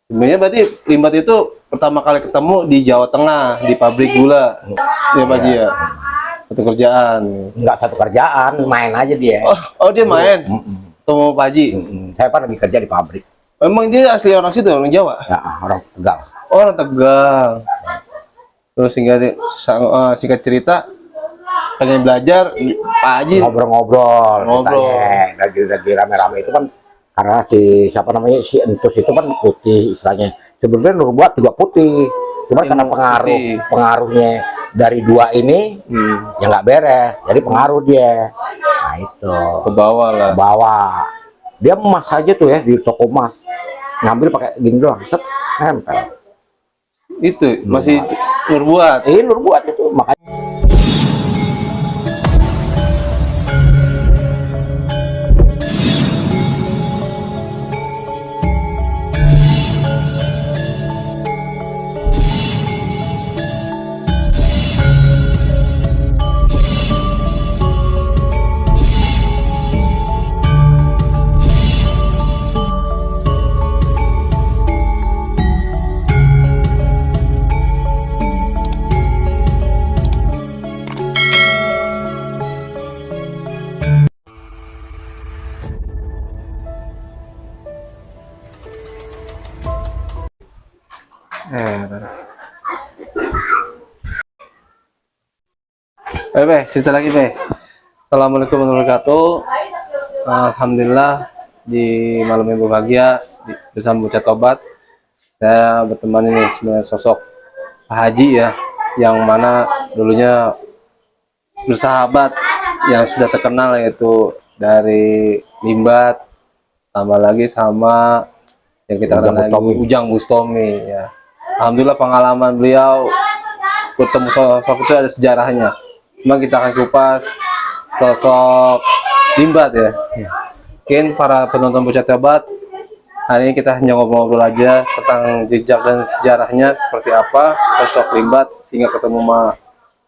Sebenarnya berarti Limbat itu pertama kali ketemu di Jawa Tengah, di pabrik gula. Ya Pak Haji ya. Satu kerjaan. Enggak satu kerjaan, main aja dia. Oh dia main. Ketemu Pak Haji. Saya kan lagi kerja di pabrik. Emang dia asli orang situ, orang Jawa? Ya, orang Tegal. Oh, orang Tegal. Terus singkat cerita, pengen belajar Pak Haji Ngobrol-ngobrol. Lagi rame-rame itu kan karena si siapa namanya si Entus itu kan putih istilahnya. Sebenarnya Nurbuat juga putih. Cuma karena pengaruhnya dari dua ini ya nggak beres. Jadi pengaruh dia. Nah itu. Ke bawah lah. Ke bawah. Dia emas aja tuh ya di toko emas. Ngambil pakai gini doang. Set, nempel. Itu masih Nurbuat. Nurbuat itu makanya. Cerita lagi, Be. Assalamualaikum warahmatullahi wabarakatuh. Alhamdulillah di malam yang berbahagia bersama Bocah Tobat, saya berteman ini sebenarnya sosok Pak Haji ya, yang mana dulunya bersahabat yang sudah terkenal, yaitu dari Limbat, tambah lagi sama yang kita kenal lagi Ujang Bustomi ya. Alhamdulillah pengalaman beliau bertemu sosok itu ada sejarahnya. Cuma kita akan kupas sosok Limbat ya. Mungkin para penonton Bocah Tobat, hari ini kita hanya ngobrol-ngobrol aja tentang jejak dan sejarahnya seperti apa sosok Limbat sehingga ketemu sama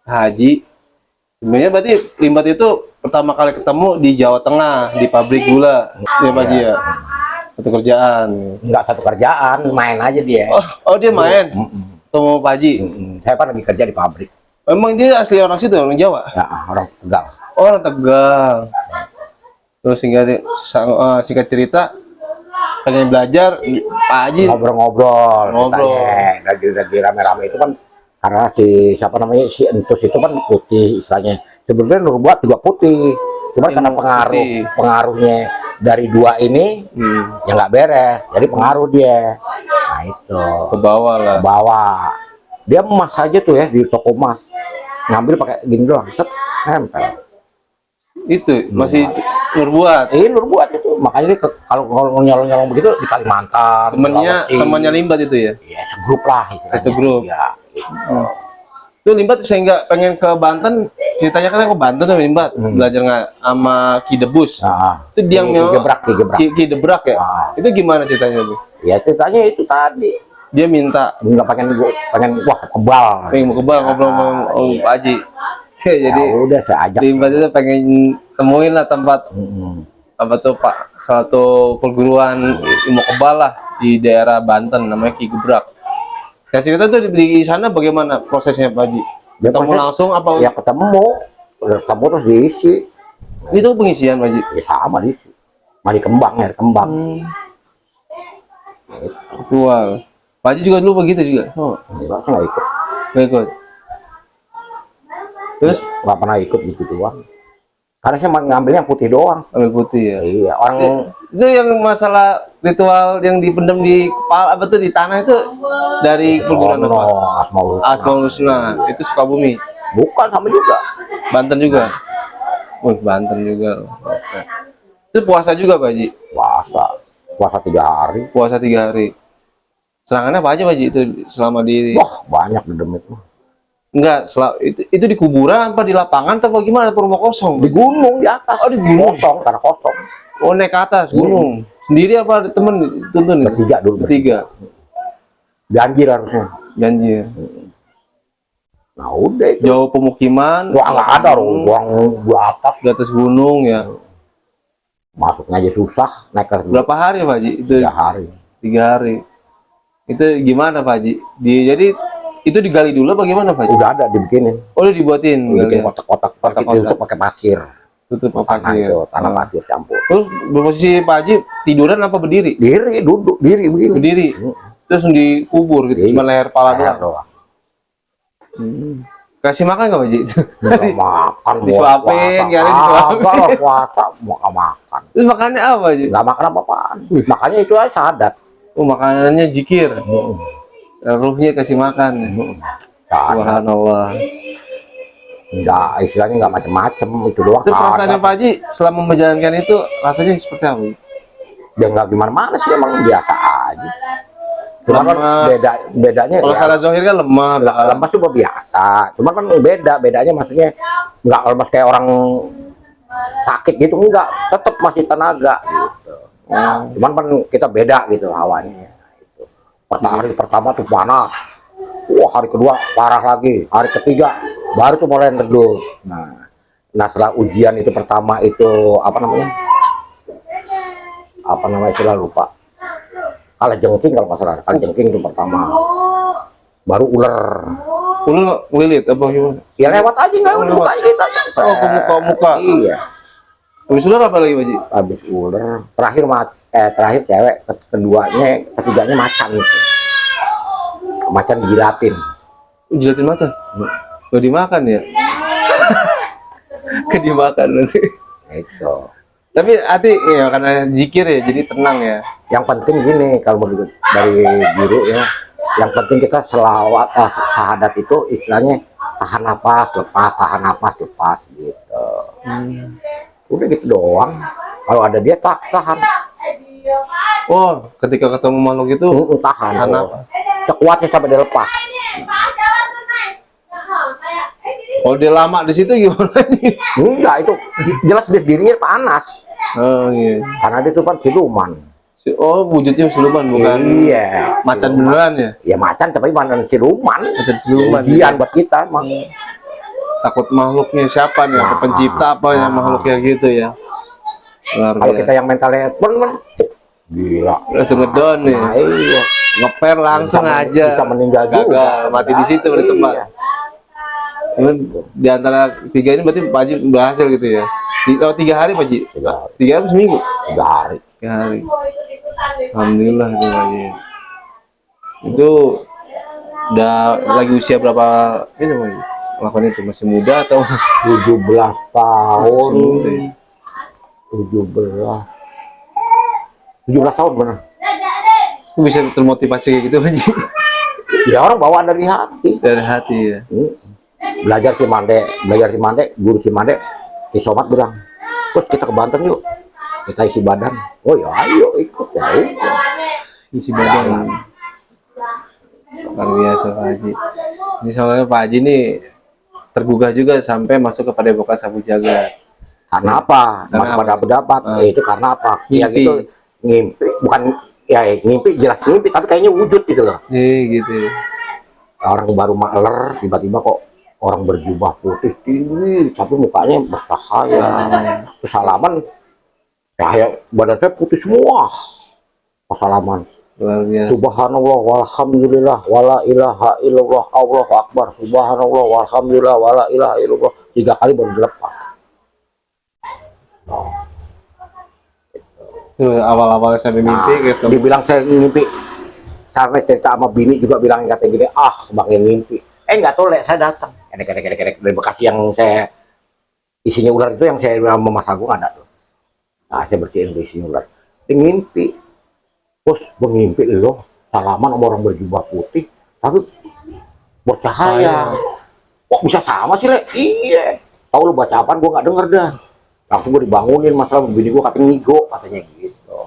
Haji. Sebenarnya berarti Limbat itu pertama kali ketemu di Jawa Tengah, di pabrik gula. Ya Pak Haji ya. Satu kerjaan. Enggak satu kerjaan, main aja dia. Oh dia main. Ketemu Pak Haji. Saya kan lagi kerja di pabrik. Emang dia asli orang situ, orang Jawa? Ya, orang Tegal. Oh, orang Tegal. Terus singkat cerita, pengen belajar Pak Haji. Ngobrol-ngobrol. Lagi rame-rame itu kan karena si siapa namanya si Entus itu kan putih istilahnya. Sebenarnya Nurbuat juga putih. Cuma karena pengaruhnya dari dua ini ya nggak beres. Jadi pengaruh dia. Nah itu. Ke bawah lah. Ke bawah. Dia emas aja tuh ya di toko emas. Ngambil pakai gini doang, set, nempel. Itu masih Nurbuat. Nurbuat itu. Makanya dia kalau nyolong-nyolong begitu di Kalimantan. Temannya Limbat itu ya? Iya, segrup lah. Satu grup. Ya, Itu Limbat sehingga pengen ke Banten, ceritanya kan ke Banten tuh Limbat, belajar nggak sama Ki Debus. Itu dia yang Ki Debrak ya? Itu gimana ceritanya tuh? Ya ceritanya itu tadi. Dia minta nggak pengen wah kebal. Pengen ngobrol sama Pak Haji. Jadi udah saya ajak. Limbat itu pengen temuin lah tempat apa tuh Pak, suatu perguruan ilmu kebal lah di daerah Banten, namanya Ki Gebrak. Saya cerita tuh di sana bagaimana prosesnya Pak Haji? Ketemu langsung apa? Ya ketemu terus diisi. Itu pengisian Pak Haji? Ya sama diisi. Mari kembang ya kembang. Aktual. Pak Haji juga dulu begitu juga? Enggak pernah ikut. Nggak ikut? Terus? Nggak pernah ikut gitu doang. Karena saya ngambilnya yang putih doang. Ambil putih ya? Iya, orang... Itu yang masalah ritual yang dipendam di kepala, apa tuh di tanah itu dari perguruan apa? Asmaul Husna. Itu Sukabumi? Bukan, sama juga. Banten juga? Banten juga. Itu puasa juga Pak Haji? Puasa 3 hari. Puasa 3 hari. Serangannya apa aja Pak Haji itu selama di... Wah, banyak di demit. Enggak, itu di kuburan apa di lapangan atau gimana? Rumah kosong? Di gunung, di atas. Oh, di gunung? Kosong, karena kosong. Oh, naik ke atas gunung. Sendiri apa ada temen tuntun? Bertiga dulu. Bertiga. Ganjil harusnya. Ganjil. Nah, udah itu. Jauh pemukiman. Wah, nggak ada ruang di atas. Di atas gunung ya. Masuknya aja susah, naik ke... Berapa hari Pak Haji? Itu 3 hari. 3 hari. Itu gimana Pak Haji? Jadi itu digali dulu apa gimana Pak Haji? Udah ada dibikinin, Oh, udah dibuatin bikin galian. kotak-kotak, Kotak-kotak. ditutup pakai pasir. Tutup Tanah pasir. itu, tanah pasir campur. Terus posisi Pak Haji tiduran apa berdiri? Diri, duduk, diri begini. Berdiri. Terus dikubur gitu, Iya, cuma leher kepala leher doang. doang. Kasih makan nggak Pak Haji? Nggak makan, Disuapin, kali disuapin. Kalau puasa mau makan. Terus makannya apa Haji? Nggak makan apa-apaan. Makanya itu aja sadat. Oh, makanannya jikir. Ruhnya kasih makan. Sadat. Subhanallah. Nggak, istilahnya nggak macem-macem, itu doang. Itu perasaannya sadat. Pak Haji selama menjalankan itu rasanya seperti apa? Dia nggak gimana-mana sih, emang biasa aja. Cuma kan Lemas. bedanya Kalau ya, salah zohir kan lemah. lemas cuma biasa. Cuma kan bedanya maksudnya nggak lemas kayak orang sakit gitu, enggak, tetap masih tenaga gitu. Cuman kan kita beda gitu hawanya. Itu. Hari pertama tuh panas, wah hari kedua parah lagi, hari ketiga baru tuh mulai redup. Nah setelah ujian itu pertama itu apa namanya istilah lupa. Kalah jengking kalau nggak salah, kalah jengking itu pertama. Baru ular. Ular lilit apa gimana? Ya lewat aja nggak Oh, udah lewat. muka kita. Oh, ke muka. Iya. Habis ular apa lagi Pak Haji? Habis ular, terakhir cewek, ketiganya macan itu. Macan dijilatin. Jilatin macan? Gak dimakan ya? Gak dimakan nanti. Itu. Tapi hati ya karena zikir ya, jadi tenang ya. Yang penting gini, kalau menurut dari guru ya, yang penting kita selawat syahadat itu istilahnya tahan napas lepas gitu. Udah gitu doang. Kalau ada dia tahan. Oh, ketika ketemu makhluk itu Tahan. tahan apa? Sekuatnya sampai dia lepas. Kalau dia lama di situ gimana? Enggak, itu jelas dirinya panas. Oh iya. Karena dia itu kan siluman. Oh, wujudnya siluman bukan Iya. macan beneran ya? Ya macan tapi mana siluman. Macan siluman. Ujian buat kita emang. Takut makhluknya siapa nih? Apa pencipta apa ya makhluk kayak gitu ya? Luar Kalau biasa. kita yang mentalnya gila. Langsung ngedon nih. Nah, iya. Ngeper langsung Bisa aja. bisa meninggal juga. Gagal, mati di situ berarti Pak. Iya. Cuman di antara tiga ini berarti Pak Haji berhasil gitu ya? 3 hari Pak Haji? 3 hari seminggu? 3 hari. 3 hari. Alhamdulillah itu Pak Haji. Itu udah lagi usia berapa ini Pak Haji? Melakukan itu masih muda atau 17 tahun. muda ya? 17 tahun benar. Kok bisa termotivasi kayak gitu Pak Haji? Ya orang bawaan dari hati. Dari hati ya. Belajar Cimande, guru Cimande, Ki Somat bilang, "Terus kita ke Banten yuk. Kita isi badan." Oh ya ayo ikut ya. Isi badan. Luar biasa Pak Haji. Ini soalnya Pak Haji ini tergugah juga sampai masuk ke Padepokan Sapu Jagat. Karena apa? Karena Masuk pada apa? pendapat. Itu karena apa? Ya Ngimpi. gitu ngimpi, bukan ya ngimpi, jelas ngimpi tapi kayaknya wujud gitu loh. Gitu. Orang baru maler tiba-tiba kok orang berjubah putih tinggi tapi mukanya bercahaya. Terus salaman cahaya badan saya putih semua. Pas salaman. Luar biasa. Subhanallah walhamdulillah wala ilaha illallah Allahu akbar. Subhanallah walhamdulillah wala ilaha illallah. 3 kali baru dilepas. Tuh awal-awal sampai mimpi gitu. Dibilang saya ngimpi, sampai cerita sama bini juga bilang katanya gini, makin mimpi. Nggak tahu, saya datang. Kedek dari bekas yang saya isinya ular itu yang saya bilang Mas Agung ada tuh. Nah, saya bersihin tuh isinya ular. Dia ngimpi. Terus mengimpi loh, salaman sama orang berjubah putih, tapi bercahaya. Kok bisa sama sih, Le? Iya. Tahu lu baca apaan, gua nggak denger dah. Langsung gue dibangunin, masalah bini gue katanya ngigo, katanya gitu.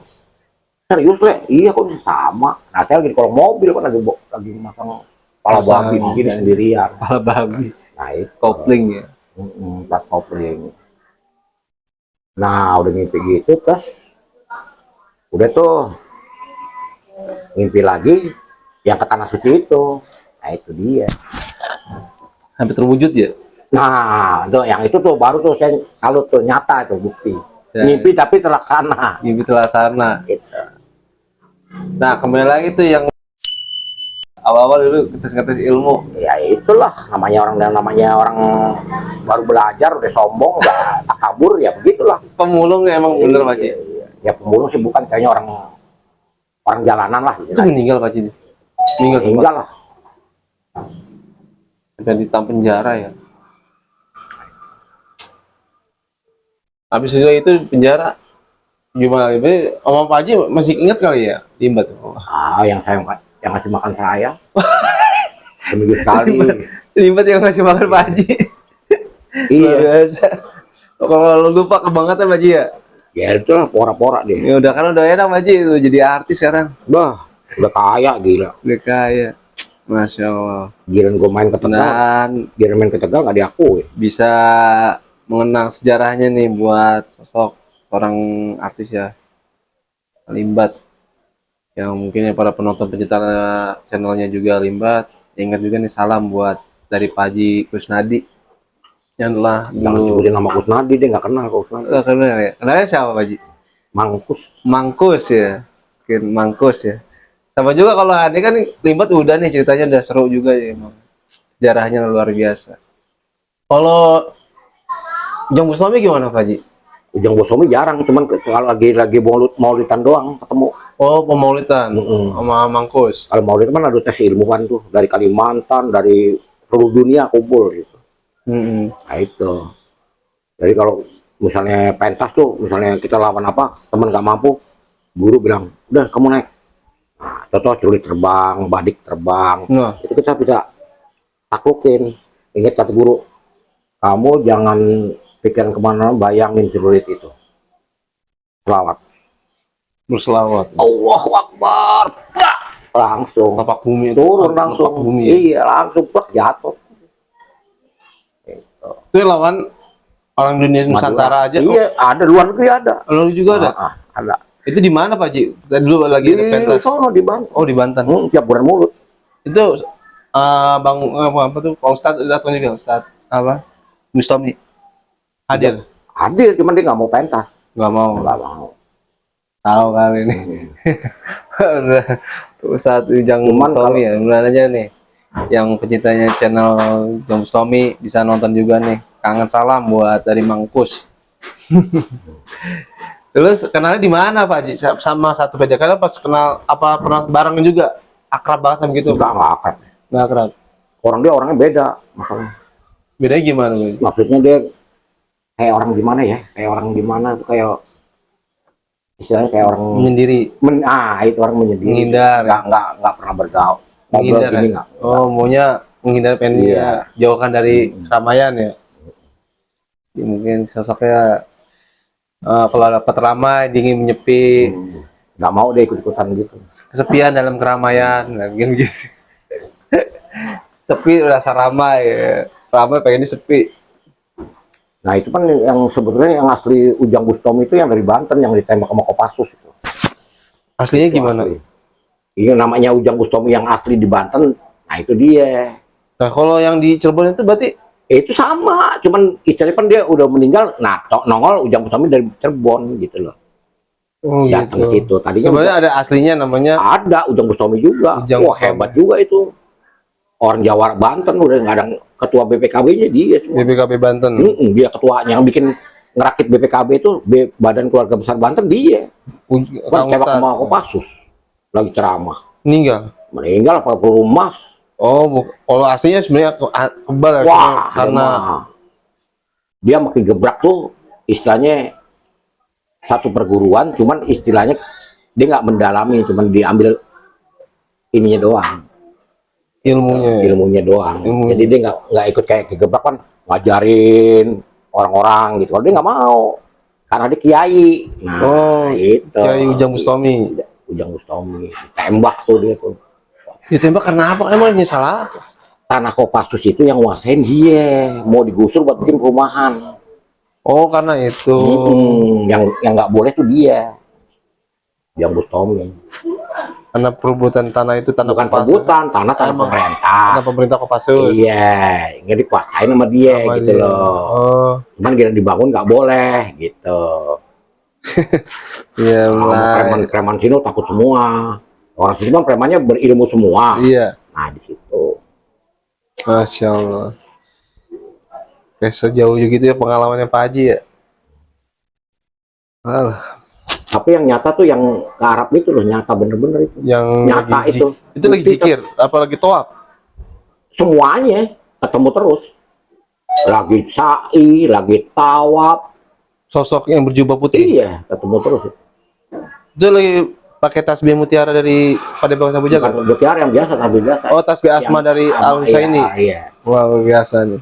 Serius, Le? Iya, kok bisa sama? Nah, saya lagi di kolong mobil kan lagi masang kepala babi begini sendirian. Kepala babi. Nah, itu. Kopling ya. Plat kopling. Nah, udah ngimpi gitu, terus udah tuh ngimpi lagi yang ke tanah suci itu. Nah, itu dia. Hampir terwujud ya. Nah, tuh, yang itu tuh baru tuh saya kalau tuh nyata tuh bukti. Ya. Mimpi tapi terlaksana. Mimpi terlaksana. Gitu. Nah kembali lagi tuh yang awal-awal dulu ngetes-ngetes ilmu. Ya itulah namanya orang baru belajar udah sombong, udah takabur, ya begitulah. Pemulung ya emang bener Pak Haji. Ya pemulung sih bukan, kayaknya orang jalanan lah. Itu meninggal Pak Haji. Meninggal lah. Dan di penjara ya. Habis itu penjara gimana? Om Pak Haji masih ingat kali ya Limbat? Yang ngasih makan saya seminggu sekali. Limbat yang ngasih makan Pak Haji. Iya. Biasa. Kalau lu lupa kebangetan Pak Haji ya. Ya itulah pora-pora deh. Ya udah kan udah enak Pak Haji itu jadi artis sekarang. Bah, udah kaya gila. Udah kaya. Masya Allah. Giliran gue main ke Tegal, Dan giliran main ke Tegal nggak diakui. bisa mengenang sejarahnya nih buat sosok seorang artis ya, Limbat, yang mungkin ya para penonton pencinta channelnya juga Limbat. Ingat juga nih salam buat dari Pak Haji Kusnadi yang telah Jangan dulu sebutin nama Kusnadi, dia nggak kenal Kusnadi. kenal ya. Kenalnya siapa Pak Haji? Mangkus. Mangkus ya, mungkin Mangkus ya. Sama juga kalau ada kan Limbat udah nih ceritanya udah seru juga ya emang. Sejarahnya luar biasa. Kalau Ujang Bustami gimana Pak Haji? Ujang Bosomi jarang, cuman kalau lagi maulidan doang ketemu. Oh, pemaulidan Mm-mm. sama Mangkus. Kalau maulid kan ada tes ilmuwan tuh dari Kalimantan, dari seluruh dunia kumpul gitu. Nah itu. Jadi kalau misalnya pentas tuh, misalnya kita lawan apa, teman nggak mampu, guru bilang, udah kamu naik. Nah, contoh celurit terbang, badik terbang, Nah, itu kita bisa taklukin. Ingat kata guru, kamu jangan pikiran kemana, bayangin celurit itu. Selawat. berselawat. Allahu Akbar. Plak! Langsung. Tapak bumi itu Turun tapak langsung. bumi. Ya? Iya, langsung plak jatuh. Itu lawan orang dunia Nusantara aja. Iya, ada luar negeri ada. Oh, lu juga ada. Ada. Itu di mana Pak Haji? Tadi dulu lagi ada Di pentas. sono di Banten. Oh, di Banten. Tiap bulan mulut. Itu Bang apa tuh? Pak Ustadz datang juga, Ustadz apa? Bustami. Hadir. Hadir, cuman dia nggak mau pentas. Nggak mau. Nggak mau. Tahu kali ini. Ustadz Ujang Cuman Bustami ya. Mulai aja nih. Yang pencintanya channel Ujang Bustami bisa nonton juga nih. Kangen salam buat dari Mangkus. Terus kenalnya di mana Pak Haji? Sama satu beda kali pas kenal apa pernah bareng juga? Akrab banget sama gitu? Nggak akan. Nggak akrab. Orangnya beda. Makanya. Bedanya gimana Pak Haji? Maksudnya dia kayak orang gimana ya? Kayak orang gimana tuh kayak istilahnya kayak orang Menyendiri, itu orang menyendiri. menghindar. Nggak pernah bergaul. Menghindar Gini ya? nggak. Oh, maunya menghindar pengen Iya. dia jauhkan dari keramaian ya. Ya, mungkin sosoknya kalau dapat ramai, dingin menyepi, Nggak mau deh ikut-ikutan gitu. kesepian dalam keramaian, nah, gitu. Sepi rasa ramai, ya. Ramai pengen sepi. Nah itu kan yang sebetulnya yang asli Ujang Bustami itu yang dari Banten yang ditembak sama Kopassus itu. Aslinya gimana? Iya namanya Ujang Bustami yang asli di Banten. Nah itu dia. Nah, kalau yang di Cirebon itu berarti Itu sama, cuman istilahnya kan dia udah meninggal. Nah nongol Ujang Bustami dari Cirebon gitu loh. Datang ke situ. Tadinya sebenarnya ada aslinya namanya ada Ujang Bustami juga. Ujang Wah Bustami. hebat juga itu. Orang Jawa Banten udah nggak ada ketua BPKB-nya dia. BPKB Banten. Dia ketuanya yang bikin ngerakit BPKB itu Badan Keluarga Besar Banten dia. Kan tembak sama Kopassus lagi ceramah. Meninggal apa rumah. Oh, kalau aslinya sebenarnya kebal ya. Wah, karena dia makin gebrak tuh istilahnya satu perguruan, cuman istilahnya dia nggak mendalami, cuman diambil ininya doang. Ilmunya doang. Ilmunya. Jadi dia nggak ikut kayak kegebrak kan ngajarin orang-orang gitu. Kalau dia nggak mau, karena dia kiai. Nah, itu. Kiai Ujang Bustami. Ujang Bustami. Tembak tuh dia tuh. Ditembak karena apa? Emang ini salah? Tanah Kopassus itu yang nguasain dia. Mau digusur buat bikin perumahan. Oh, karena itu. Yang nggak boleh tuh dia. Ujang Bustami. Karena perebutan tanah itu tanah Bukan Kopassus. perebutan, tanah pemerintah. Tanah pemerintah Kopassus. Iya, nggak dikuasain sama dia Sama gitu dia. loh. Oh, Cuman kira dibangun nggak boleh gitu. iya mulai. Preman-preman sini takut semua. Orang sini mah premannya berilmu semua. Iya. Nah di situ. Masya Allah. Kayak sejauh gitu ya pengalamannya Pak Haji ya. Alah, Tapi yang nyata tuh yang ke Arab itu loh, nyata bener-bener itu. yang Nyata lagi itu. itu lagi Bukti zikir, apalagi toab. Semuanya ketemu terus. Lagi sa'i, lagi tawaf. Sosok yang berjubah putih. Iya, ketemu terus. Itu lagi pakai tasbih mutiara dari Padepokan Sabu Jagat. Bukan mutiara yang biasa, tapi biasa. Oh, tasbih asma Yang dari sama, Al Husaini. Iya. Wah, luar biasa nih.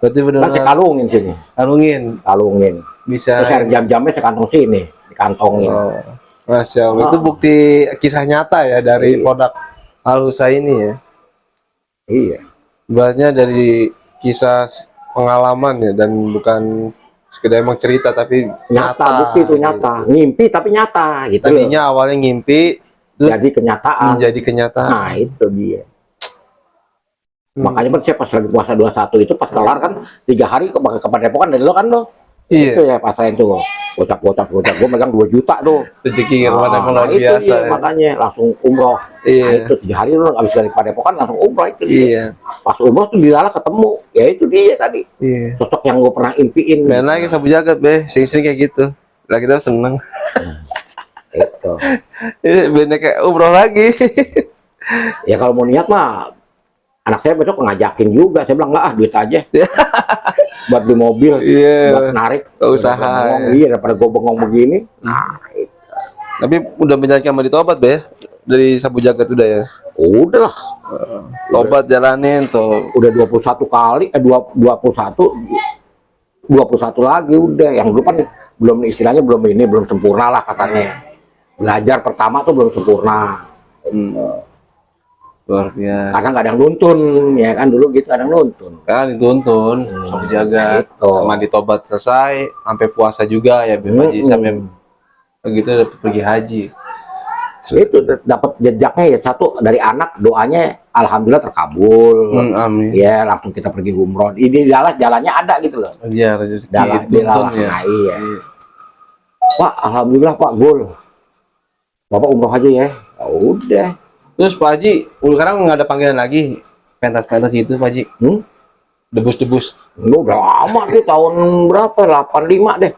Berarti Kan saya benar-benar kalungin sini, kalungin kalungin. bisa. Terus saya jam-jamnya saya kantong sini, dikantongin. Oh, Masya Allah. Itu bukti kisah nyata ya dari Iya. produk Al Husaini ya. Iya. Bahasnya dari kisah pengalaman ya dan bukan sekedar emang cerita tapi Nyata, bukti itu nyata. Ngimpi tapi nyata gitu. Tadinya awalnya ngimpi terus Jadi kenyataan. menjadi kenyataan. Nah, itu dia. Makanya kan saya pas lagi puasa 21 itu pas kelar kan 3 hari ke Padepokan dari lo kan lo. Iya. Itu ya pas lain tuh. Gocap gue megang 2 juta tuh. Rezeki nggak kemana emang Nah, luar itu biasa. dia, Ya. makanya langsung umroh. Iya. Nah, itu 3 hari lo habis dari Padepokan langsung umroh itu. Dia. Iya. Pas umroh tuh di dalam ketemu. Ya itu dia tadi. Iya. Sosok yang gue pernah impiin. Main lagi Sabu Jagat be, sering-sering kayak gitu. Lah kita seneng. Itu. Bener kayak umroh lagi. Ya kalau mau niat mah anak saya besok ngajakin juga. Saya bilang, "Lah, duit aja." Buat di mobil, Iya. buat narik. Usaha, Bengong, ya. iya, daripada gue bengong begini. Nah, itu. Tapi udah menjalankan sama ditobat be dari Sabu Jagat udah ya. Udah lah. Tobat jalanin tuh. Udah 21 kali, 21 lagi udah. Yang dulu kan belum istilahnya belum sempurna lah katanya. Belajar pertama tuh belum sempurna. Luar biasa. Karena nggak ada yang nuntun, ya kan dulu gitu ada yang nuntun. Kan dituntun Sabu Jagat Gitu. sama ditobat selesai sampai puasa juga ya Beb Haji sampai begitu dapat pergi haji. Itu dapat jejaknya ya satu dari anak doanya alhamdulillah terkabul. Amin. Ya langsung kita pergi umroh. Ini jalannya ada gitu loh. Iya rezeki Dalam dituntun ya. nah, iya. Pak, alhamdulillah Pak Gol. Bapak umroh aja ya. Ya udah. Terus Pak Haji, sekarang nggak ada panggilan lagi pentas-pentas itu Pak Haji? Debus-debus. Udah lama tuh tahun berapa? 85 deh.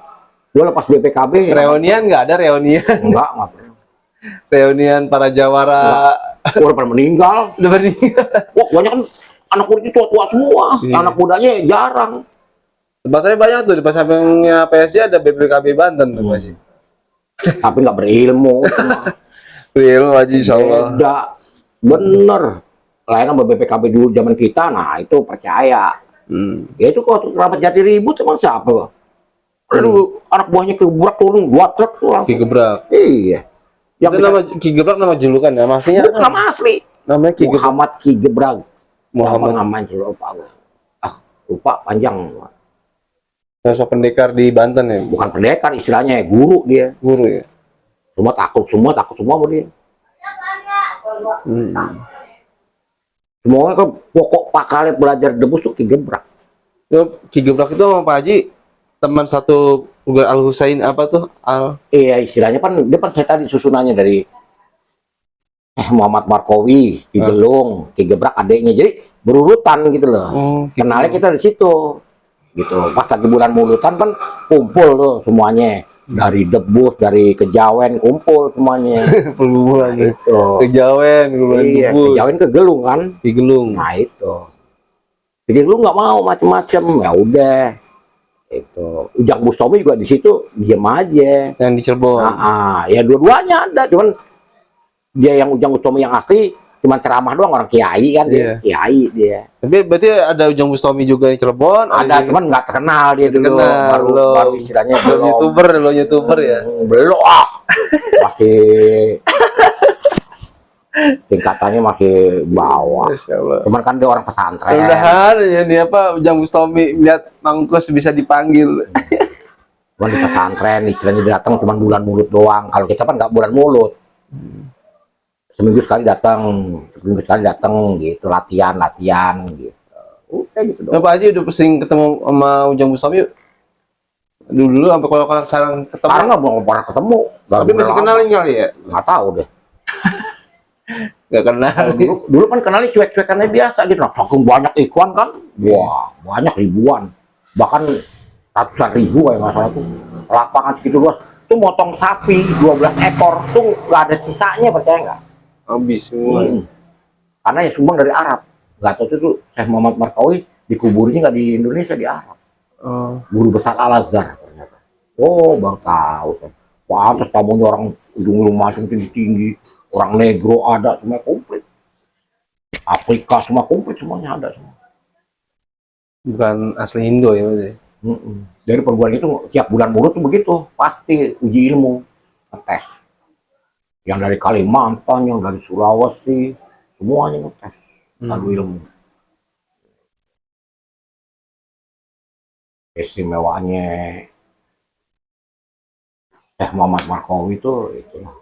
Gue lepas BPKB. Reunian nggak ada reunian? Enggak pernah. Reunian para jawara. Udah pada meninggal. Udah meninggal. Wah, banyak kan anak muda tua-tua semua. Iya. Anak mudanya jarang. Tempat saya banyak tuh di pas sampingnya PSG ada BPKB Banten tuh Pak Haji. Tapi nggak berilmu. Real Pak Haji insyaallah. Beda. Bener. Lain sama BPKB dulu zaman kita, nah itu percaya. Ya itu kalau kerabat Jati ribut emang siapa? Aduh, anak buahnya kebrak turun 2 truk tuh langsung. Ki Gebrak. Iya. Itu nama Ki Gebrak nama julukan ya maksudnya? Itu nama asli. Namanya Ki Gebrak. Muhammad Ki Gebrak. Muhammad. Namanya lupa. Lupa panjang. Sosok pendekar di Banten ya. Bukan pendekar istilahnya, guru dia. Guru ya. Semua takut semua sama dia. Semuanya kan pokok pakalet belajar debus tuh Ki Gebrak. Ki Gebrak itu sama Pak Haji teman satu Al Husain apa tuh? Iya istilahnya kan dia kan saya tadi susunannya dari Muhammad Markowi, Ki Gelung, Ki Gebrak adiknya. Jadi berurutan gitu loh. Kenalnya kita di situ. Gitu. Pas lagi bulan Mulutan kan kumpul tuh semuanya. Dari debus, dari kejawen kumpul semuanya. Pergumulan Itu. Kejawen, Iya, kejawen ke Gelung kan. Ki Gelung. Nah itu. Jadi lu nggak mau macem-macem, ya udah. Itu. Ujang Bustomi juga di situ diem aja. Yang di Cirebon. Ya dua-duanya ada, cuman dia yang Ujang Bustomi yang asli cuman ceramah doang, orang kiai kan dia. Kiai dia. Tapi berarti ada Ujang Bustomi juga di Cirebon. Ada, cuman nggak terkenal dia dulu. Terkenal, Baru istilahnya belum YouTuber ya. Belum masih tingkatannya masih bawah. Cuman kan dia orang pesantren. Mudah-mudahan ya dia apa Ujang Bustomi lihat Mangkus bisa dipanggil. Cuman di pesantren istilahnya dia datang cuman bulan mulut doang. Kalau kita kan nggak bulan mulut. Seminggu sekali datang gitu, latihan gitu. Udah gitu Nah, doang. Pak Haji udah sering ketemu sama Ujang Bustomi dulu sampai kalau sekarang ketemu. Sekarang nggak mau pernah ketemu. Tapi masih kenalin kali ya? Nggak tahu deh. Nggak kenal. Kalau dulu kan kenalnya cuek-cuekannya biasa gitu. Nah, saking banyak iklan kan, wah banyak ribuan, bahkan ratusan ribu kayak nggak salah tuh. Lapangan segitu luas, tuh motong sapi 12 ekor tuh nggak ada sisanya, percaya nggak? Habis semua. Karena ya sumbang dari Arab. Nggak tahu tuh Syekh Muhammad Markawi dikuburnya nggak di Indonesia, di Arab. Oh. Guru besar Al-Azhar ternyata. Oh, baru tahu saya. Wah, terus tamunya orang ujung-ujung macam tinggi-tinggi, orang negro ada, semua komplit. Afrika semua komplit, semuanya ada semua. Bukan asli Indo ya berarti. Dari perguruan itu tiap bulan mulut tuh begitu, pasti uji ilmu, ngetes. Yang dari Kalimantan, yang dari Sulawesi, semuanya ngetes. Lalu ilmu. Istimewaannya Syekh Muhammad Markawi itulah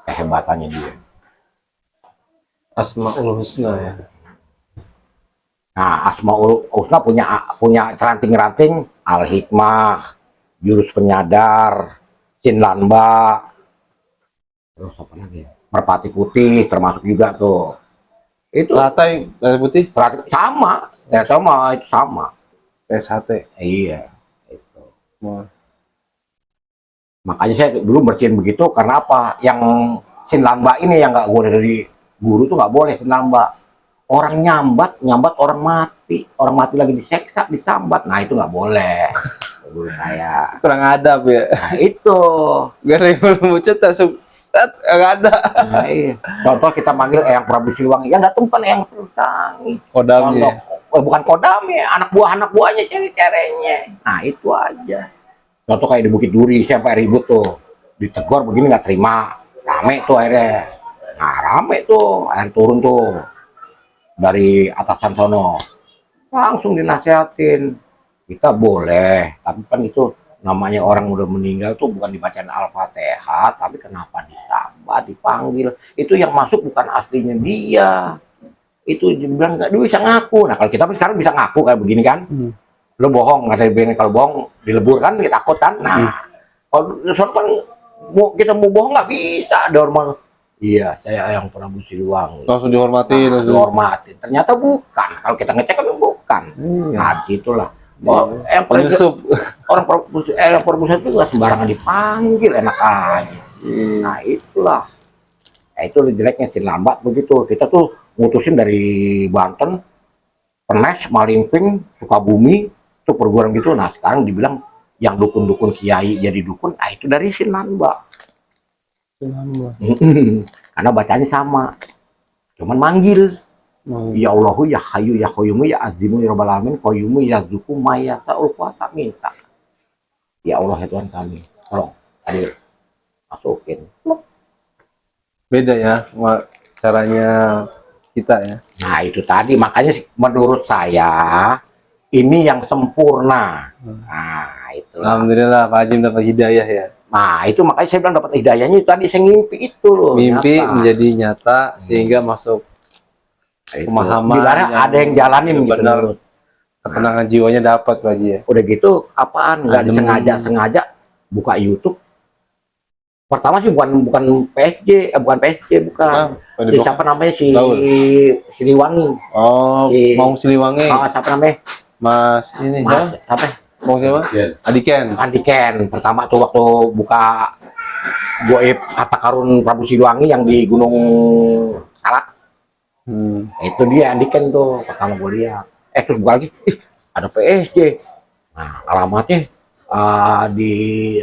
kehebatannya dia. Asmaul Husna ya. Nah, Asmaul Husna punya ranting-ranting Al-Hikmah, Jurus Penyadar, Sinlanba, terus apa lagi? Merpati Putih termasuk juga tuh. Itu Latai putih. sama, ya sama, itu sama. SHT. Iya, itu. Wah. Makanya saya dulu bersihin begitu karena apa? Yang Sinlanba ini yang nggak boleh dari guru tuh nggak boleh Sinlanba. Orang nyambat orang mati lagi diseksa, disambat. Nah itu nggak boleh. Guru saya. Kurang adab ya. Nah itu. Gara belum muncul langsung nggak ada. Nah, iya. Contoh kita manggil Eyang Prabu Siliwangi, yang datang bukan Eyang Siliwangi. Kodamnya. Bukan kodamnya, anak buahnya cari-carinya. Nah itu aja. Contoh kayak di Bukit Duri, siapa ribut tuh, ditegur begini nggak terima, rame tuh akhirnya. Nah rame tuh, air turun tuh dari atasan sono, langsung dinasehatin. Kita boleh, tapi kan itu namanya orang udah meninggal tuh bukan dibacain Al-Fatihah, tapi kenapa disambat, dipanggil. Itu yang masuk bukan aslinya dia. Itu dibilang nggak bisa ngaku. Nah kalau kita sekarang bisa ngaku kayak begini kan, lo bohong, nggak ada kalau bohong dilebur kan, kita takut kan. Nah kalau soal kan kita mau bohong nggak bisa, ada orang iya saya yang Prabu Siliwangi Langsung dihormati. nah, dihormati. Ternyata bukan, kalau kita ngecek kan bukan. Nah disitulah yang penyusup. Orang Prabu itu nggak sembarangan dipanggil, enak aja. Nah itulah, nah, itu jeleknya Sinlanba begitu. Kita tuh ngutusin dari Banten, Penes, Malimping, Sukabumi, itu perguruan gitu. Nah sekarang dibilang yang dukun-dukun kiai jadi dukun, nah itu dari Sinlanba. Karena bacanya sama, cuman manggil. Ya Allahu ya Hayyu ya Qayyumu ya Azimu ya Rabbal Alamin Qayyumu ya Zuku Maya Sa'ul Kuasa minta. Ya Allah ya Tuhan kami, tolong hadir, masukin. Beda ya caranya kita ya. Nah itu tadi, makanya menurut saya ini yang sempurna. Nah itu. Alhamdulillah Pak Haji dapat hidayah ya. Nah itu makanya saya bilang dapat hidayahnya itu tadi, saya ngimpi itu loh. Mimpi nyata. menjadi nyata sehingga masuk pemahaman. Gimana ada yang jalanin gitu. Benar. Ketenangan jiwanya dapat Pak Haji ya. Udah gitu apaan nggak disengaja buka YouTube. Pertama sih bukan PSJ, bukan siapa namanya si Siliwangi. Oh, mau Siliwangi. Siapa namanya? Mas ini Mas, siapa? Mau siapa? Adiken. Pertama tuh waktu buka goib harta karun Prabu Siliwangi yang di Gunung Salak. Itu dia Adiken tuh pertama gue lihat. Terus buka lagi, ada PSJ. Nah alamatnya di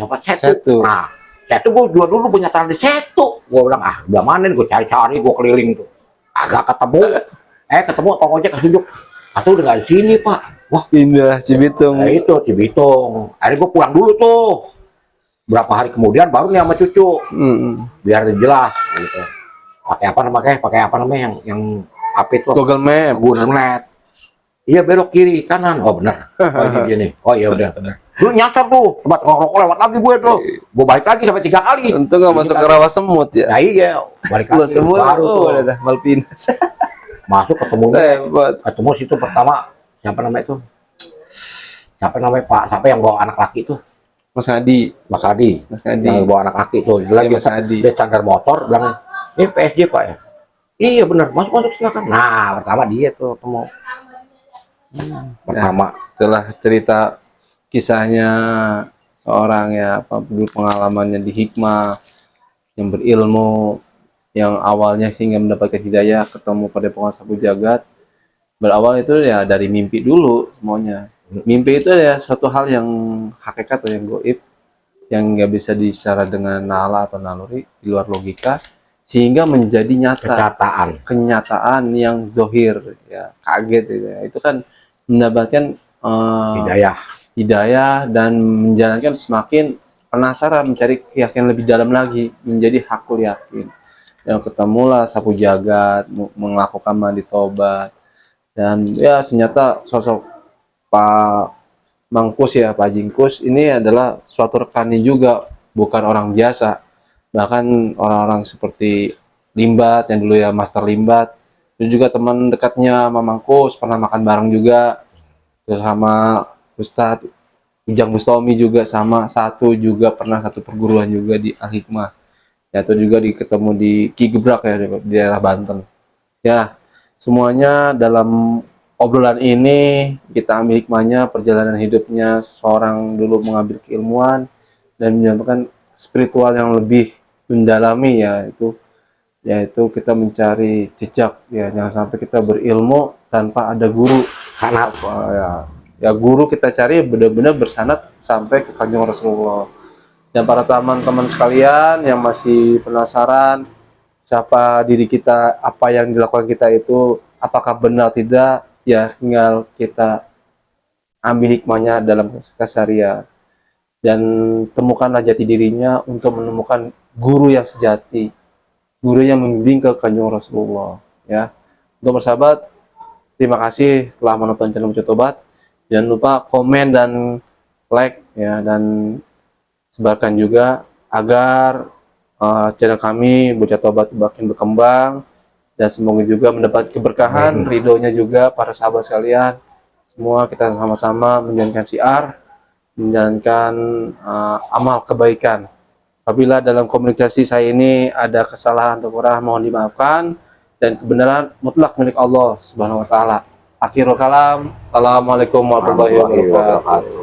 apa Setu. Nah Setu gue dulu punya tanah di Setu. Gue bilang udah mana nih, gue cari-cari, gue keliling tuh, agak ketemu. Ketemu Tong Ojek kasih tunjuk, atau udah nggak di sini Pak. Wah pindah Cibitung. Nah itu Cibitung. Akhirnya gue pulang dulu tuh. Berapa hari kemudian baru nih sama cucu. Biar jelas gitu. Pakai apa namanya yang apa itu? Google Map. Iya belok kiri kanan. Oh benar. Oh ini dia nih. Oh iya udah benar. Lu nyasar tuh, tempat ngerokok lewat lagi gue tuh. Gue balik lagi sampai 3 kali. Untung nggak masuk ke rawa semut ya. Nah iya, balik lagi. Semut baru tuh. udah Malpinas. Masuk ketemu situ pertama. Siapa namanya itu? Siapa namanya Pak? Siapa yang bawa anak laki itu? Mas Adi. Mas Adi. Yang bawa anak laki itu. Dia lagi Mas Adi. Dia standar motor bilang, Ini PSG Pak ya? Iya benar, masuk silakan. Nah, pertama dia tuh ketemu. Pertama. Itulah cerita kisahnya seorang ya, apa dulu pengalamannya di hikmah, yang berilmu, yang awalnya hingga mendapatkan hidayah, ketemu pada penguasa jagat. Berawal itu ya dari mimpi dulu semuanya. Mimpi itu ya suatu hal yang hakikat atau yang goib, yang nggak bisa disecara dengan nala atau naluri, di luar logika, sehingga menjadi nyata, kenyataan yang zohir, ya kaget gitu ya. Itu kan mendapatkan hidayah dan menjalankan semakin penasaran, mencari keyakinan lebih dalam lagi, menjadi hakul yakin. Dan ketemulah sapu jagat, melakukan mandi tobat, dan ya ternyata sosok Pak Mangkus ya, Pak Jingkus ini adalah suatu rekannya juga, bukan orang biasa. Bahkan orang-orang seperti Limbat yang dulu ya Master Limbat, itu juga teman dekatnya Mamangkus, pernah makan bareng juga. Terus sama Ustadz Ujang Bustomi juga sama, juga pernah satu perguruan juga di Al Hikmah. Ya, itu juga ketemu di Ki Gebrak ya, di daerah Banten. Ya, semuanya dalam obrolan ini kita ambil hikmahnya, perjalanan hidupnya seseorang dulu mengambil keilmuan dan menyampaikan spiritual yang lebih mendalami, yaitu kita mencari jejak ya, jangan sampai kita berilmu tanpa ada guru. Sanat ya guru kita cari benar-benar bersanad sampai ke Kanjeng Rasulullah. Dan para teman-teman sekalian yang masih penasaran siapa diri kita, apa yang dilakukan kita itu apakah benar tidak, ya tinggal kita ambil hikmahnya dalam keseharian dan temukanlah jati dirinya untuk menemukan guru yang sejati, guru yang membimbing ke Kanjeng Rasulullah. Ya, untuk bersahabat, terima kasih telah menonton channel Bocah Tobat. Jangan lupa komen dan like ya, dan sebarkan juga agar channel kami Bocah Tobat makin berkembang, dan semoga juga mendapat keberkahan, ridhonya juga para sahabat sekalian. Semua kita sama-sama menjalankan syiar, menjalankan amal kebaikan. Apabila dalam komunikasi saya ini ada kesalahan atau kurang, mohon dimaafkan, dan kebenaran mutlak milik Allah Subhanahu wa taala. Akhirul kalam. Assalamualaikum warahmatullahi wabarakatuh.